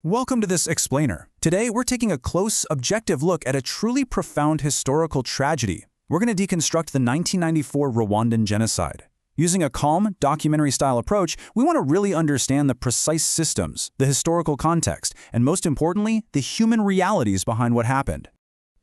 Welcome to this explainer. Today, we're taking a close, objective look at a truly profound historical tragedy. We're going to deconstruct the 1994 Rwandan Genocide. Using a calm, documentary-style approach, we want to really understand the precise systems, the historical context, and most importantly, the human realities behind what happened.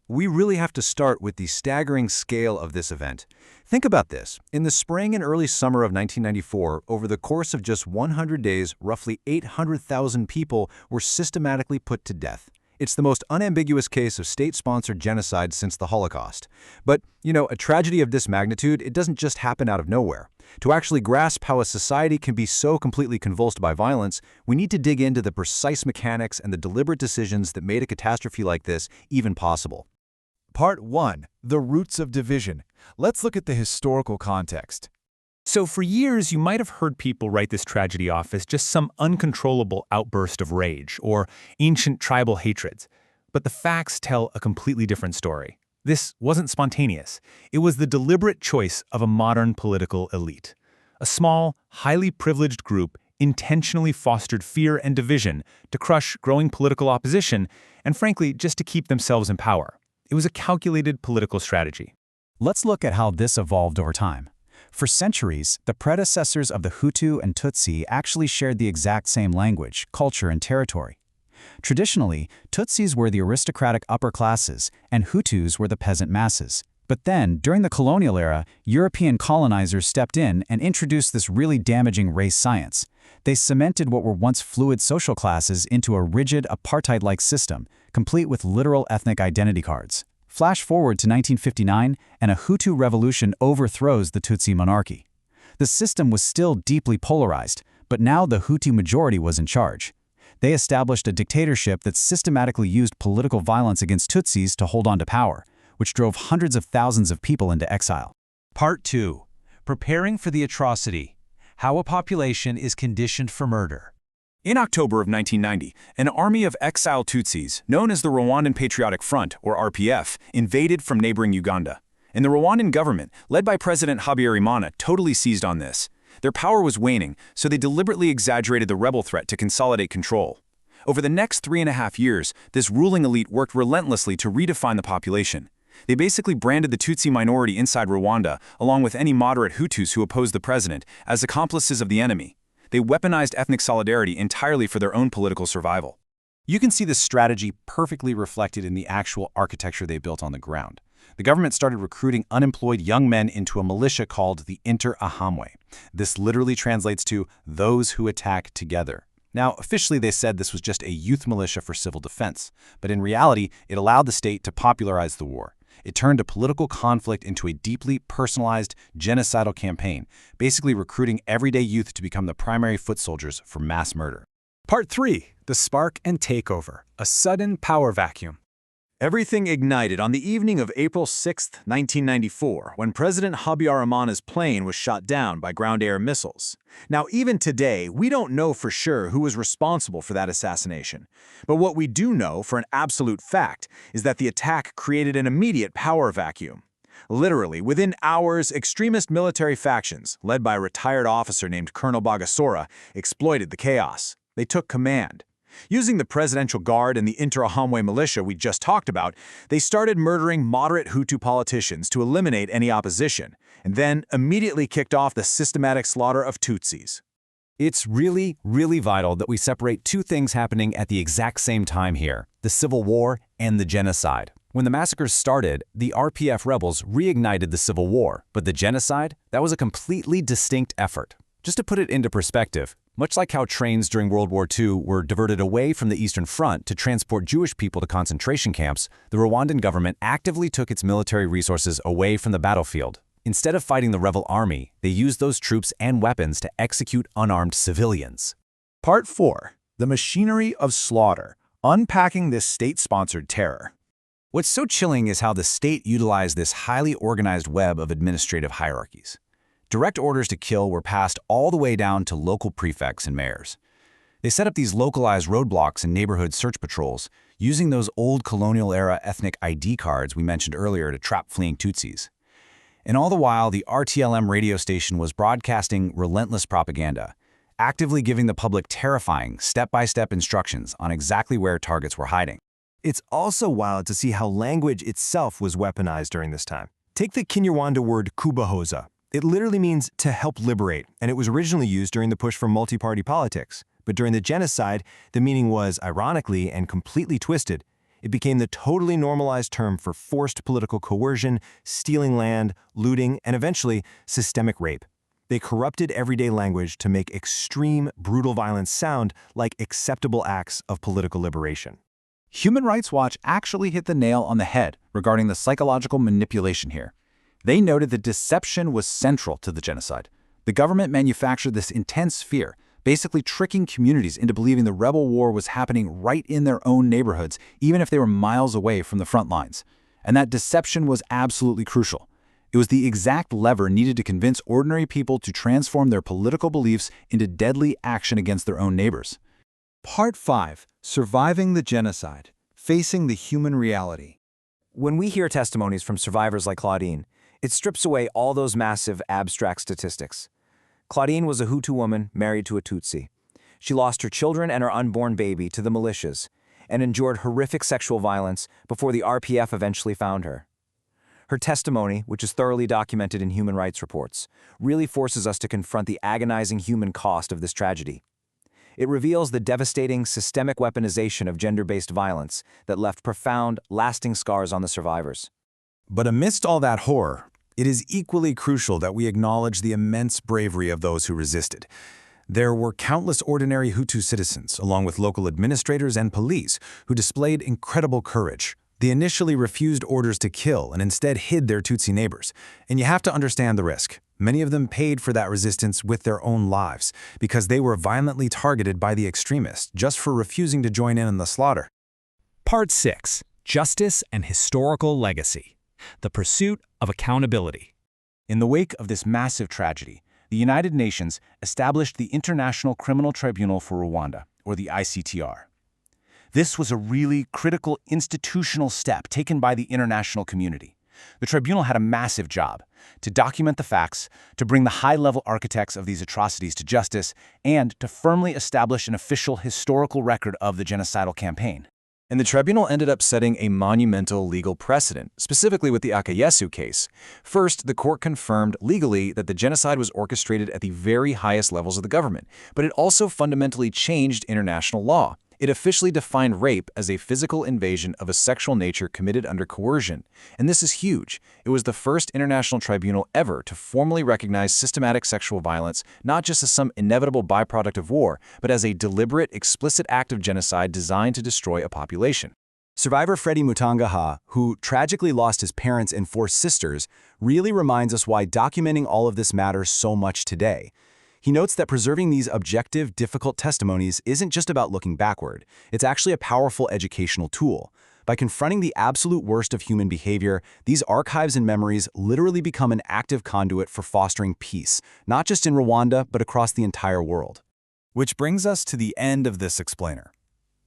We really have to start with the staggering scale of this event. Think about this. In the spring and early summer of 1994, over the course of just 100 days, roughly 800,000 people were systematically put to death. It's the most unambiguous case of state-sponsored genocide since the Holocaust. But, a tragedy of this magnitude, it doesn't just happen out of nowhere. To actually grasp how a society can be so completely convulsed by violence, we need to dig into the precise mechanics and the deliberate decisions that made a catastrophe like this even possible. Part 1. The Roots of Division. Let's look at the historical context. So for years, you might have heard people write this tragedy off as just some uncontrollable outburst of rage or ancient tribal hatreds. But the facts tell a completely different story. This wasn't spontaneous. It was the deliberate choice of a modern political elite. A small, highly privileged group intentionally fostered fear and division to crush growing political opposition and, frankly, just to keep themselves in power. It was a calculated political strategy. Let's look at how this evolved over time. For centuries, the predecessors of the Hutu and Tutsi actually shared the exact same language, culture, and territory. Traditionally, Tutsis were the aristocratic upper classes, and Hutus were the peasant masses. But then, during the colonial era, European colonizers stepped in and introduced this really damaging race science. They cemented what were once fluid social classes into a rigid, apartheid-like system, complete with literal ethnic identity cards. Flash forward to 1959, and a Hutu revolution overthrows the Tutsi monarchy. The system was still deeply polarized, but now the Hutu majority was in charge. They established a dictatorship that systematically used political violence against Tutsis to hold on to power, which drove hundreds of thousands of people into exile. Part 2. Preparing for the atrocity. How a population is conditioned for murder. In October of 1990, an army of exiled Tutsis, known as the Rwandan Patriotic Front, or RPF, invaded from neighboring Uganda. And the Rwandan government, led by President Habyarimana, totally seized on this. Their power was waning, so they deliberately exaggerated the rebel threat to consolidate control. Over the next 3.5 years, this ruling elite worked relentlessly to redefine the population. They basically branded the Tutsi minority inside Rwanda, along with any moderate Hutus who opposed the president, as accomplices of the enemy. They weaponized ethnic solidarity entirely for their own political survival. You can see this strategy perfectly reflected in the actual architecture they built on the ground. The government started recruiting unemployed young men into a militia called the Interahamwe. This literally translates to those who attack together. Now, officially they said this was just a youth militia for civil defense, but in reality, it allowed the state to popularize the war. It turned a political conflict into a deeply personalized, genocidal campaign, basically recruiting everyday youth to become the primary foot soldiers for mass murder. Part 3. The Spark and Takeover. A Sudden Power Vacuum. Everything ignited on the evening of April 6, 1994, when President Habyarimana's plane was shot down by ground-air missiles. Now, even today, we don't know for sure who was responsible for that assassination. But what we do know for an absolute fact is that the attack created an immediate power vacuum. Literally, within hours, extremist military factions, led by a retired officer named Colonel Bagasora, exploited the chaos. They took command. Using the Presidential Guard and the Interahamwe militia we just talked about, they started murdering moderate Hutu politicians to eliminate any opposition, and then immediately kicked off the systematic slaughter of Tutsis. It's really, really vital that we separate two things happening at the exact same time here: the Civil War and the genocide. When the massacres started, the RPF rebels reignited the Civil War, but the genocide, that was a completely distinct effort. Just to put it into perspective, much like how trains during World War II were diverted away from the Eastern Front to transport Jewish people to concentration camps, the Rwandan government actively took its military resources away from the battlefield. Instead of fighting the rebel army, they used those troops and weapons to execute unarmed civilians. Part 4. The Machinery of Slaughter. Unpacking this state-sponsored terror. What's so chilling is how the state utilized this highly organized web of administrative hierarchies. Direct orders to kill were passed all the way down to local prefects and mayors. They set up these localized roadblocks and neighborhood search patrols, using those old colonial-era ethnic ID cards we mentioned earlier to trap fleeing Tutsis. And all the while, the RTLM radio station was broadcasting relentless propaganda. actively giving the public terrifying, step-by-step instructions on exactly where targets were hiding. It's also wild to see how language itself was weaponized during this time. Take the Kinyarwanda word kubahoza. It literally means to help liberate, and it was originally used during the push for multi-party politics. But during the genocide, the meaning was, ironically and completely twisted. It became the totally normalized term for forced political coercion, stealing land, looting, and eventually systemic rape. They corrupted everyday language to make extreme, brutal violence sound like acceptable acts of political liberation. Human Rights Watch actually hit the nail on the head regarding the psychological manipulation here. They noted that deception was central to the genocide. The government manufactured this intense fear, basically tricking communities into believing the rebel war was happening right in their own neighborhoods, even if they were miles away from the front lines. And that deception was absolutely crucial. It was the exact lever needed to convince ordinary people to transform their political beliefs into deadly action against their own neighbors. Part 5. Surviving the Genocide. Facing the Human Reality. When we hear testimonies from survivors like Claudine, it strips away all those massive, abstract statistics. Claudine was a Hutu woman married to a Tutsi. She lost her children and her unborn baby to the militias and endured horrific sexual violence before the RPF eventually found her. Her testimony, which is thoroughly documented in human rights reports, really forces us to confront the agonizing human cost of this tragedy. It reveals the devastating, systemic weaponization of gender-based violence that left profound, lasting scars on the survivors. But amidst all that horror, it is equally crucial that we acknowledge the immense bravery of those who resisted. There were countless ordinary Hutu citizens, along with local administrators and police, who displayed incredible courage. They initially refused orders to kill and instead hid their Tutsi neighbors. And you have to understand the risk. Many of them paid for that resistance with their own lives because they were violently targeted by the extremists just for refusing to join in on the slaughter. Part 6. Justice and Historical Legacy. The Pursuit of Accountability. In the wake of this massive tragedy, the United Nations established the International Criminal Tribunal for Rwanda, or the ICTR. This was a really critical institutional step taken by the international community. The tribunal had a massive job to document the facts, to bring the high-level architects of these atrocities to justice, and to firmly establish an official historical record of the genocidal campaign. And the tribunal ended up setting a monumental legal precedent, specifically with the Akayesu case. First, the court confirmed legally that the genocide was orchestrated at the very highest levels of the government, but it also fundamentally changed international law. It officially defined rape as a physical invasion of a sexual nature committed under coercion. And this is huge. It was the first international tribunal ever to formally recognize systematic sexual violence, not just as some inevitable byproduct of war, but as a deliberate, explicit act of genocide designed to destroy a population. Survivor Freddie Mutangaha, who tragically lost his parents and 4 sisters, really reminds us why documenting all of this matters so much today. He notes that preserving these objective, difficult testimonies isn't just about looking backward. It's actually a powerful educational tool. By confronting the absolute worst of human behavior, these archives and memories literally become an active conduit for fostering peace, not just in Rwanda, but across the entire world. Which brings us to the end of this explainer.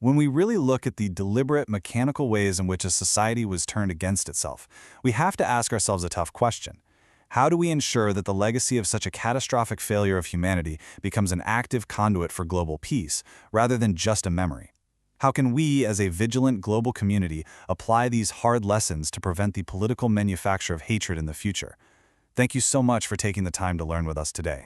When we really look at the deliberate, mechanical ways in which a society was turned against itself, we have to ask ourselves a tough question. How do we ensure that the legacy of such a catastrophic failure of humanity becomes an active conduit for global peace, rather than just a memory? How can we, as a vigilant global community, apply these hard lessons to prevent the political manufacture of hatred in the future? Thank you so much for taking the time to learn with us today.